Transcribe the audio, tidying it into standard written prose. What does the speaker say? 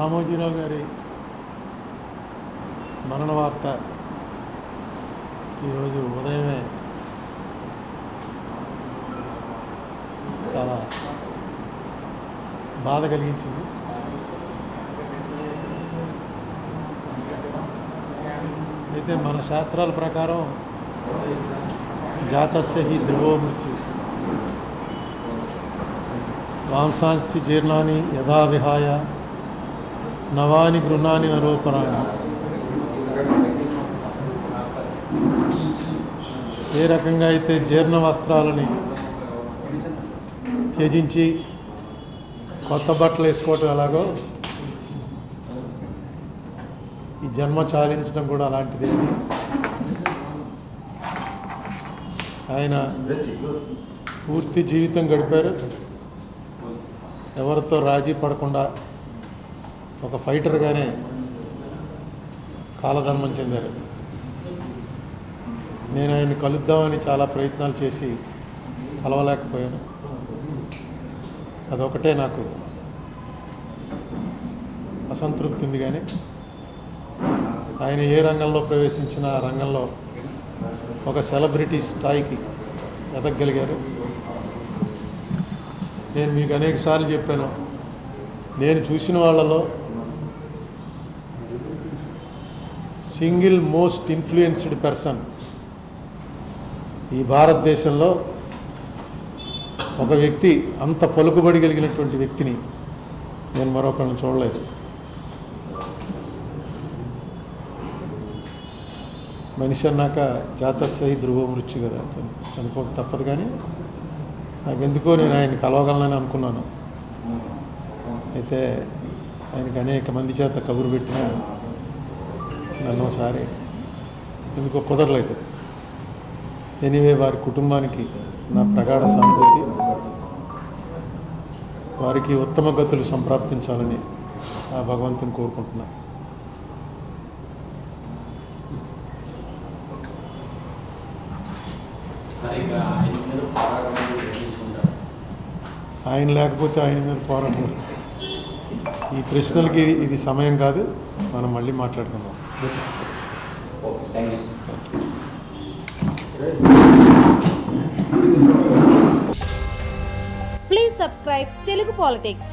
రామోజీరావు గారి మరణ వార్త ఈరోజు ఉదయమే చాలా బాధ కలిగించింది. అయితే మన శాస్త్రాల ప్రకారం జాతస్య హి ధ్రువో మృత్యు వాంసాంసి జీర్ణాని యథా విహాయ నవాని గృహాని నరోపరాణి. ఏ రకంగా అయితే జీర్ణ వస్త్రాలని త్యజించి కొత్త బట్టలు వేసుకోవటం ఎలాగో ఈ జన్మ చాలించడం కూడా అలాంటిది. ఆయన పూర్తి జీవితం గడిపారు, ఎవరితో రాజీ పడకుండా ఒక ఫైటర్గానే కాలధర్మం చెందారు. నేను ఆయన్ని కలుద్దామని చాలా ప్రయత్నాలు చేసి కలవలేకపోయాను. అదొకటే నాకు అసంతృప్తి ఉంది. కానీ ఆయన ఏ రంగంలో ప్రవేశించిన ఆ రంగంలో ఒక సెలబ్రిటీ స్థాయికి ఎదగగలిగారు. నేను మీకు అనేక సార్లు చెప్పాను, నేను చూసిన వాళ్ళలో సింగిల్ మోస్ట్ ఇన్ఫ్లుయెన్స్డ్ పర్సన్ ఈ భారతదేశంలో ఒక వ్యక్తి, అంత పలుకుబడి కలిగినటువంటి వ్యక్తిని నేను మరొకరిని చూడలేదు. మనిషి అన్నాక జాతస్య ధ్రువ మృత్యు కదా, చనిపోక తప్పదు. కానీ నాకెందుకో నేను ఆయన్ని కలవగలనని అనుకున్నాను. అయితే ఆయనకి అనేక మంది చేత కబురు పెట్టినా నన్ను ఒకసారి ఎందుకో కుదరలేదు. ఎనీవే, వారి కుటుంబానికి నా ప్రగాఢ సానుభూతి, వారికి ఉత్తమ గతులు సంప్రాప్తించాలని ఆ భగవంతుని కోరుకుంటున్నాను. ఆయన లేకపోతే ఆయన మీద పోరాటం. ఈ ప్రశ్నలకి ఇది సమయం కాదు, మనం మళ్ళీ మాట్లాడుకుందాం. Please subscribe Telugu Politics.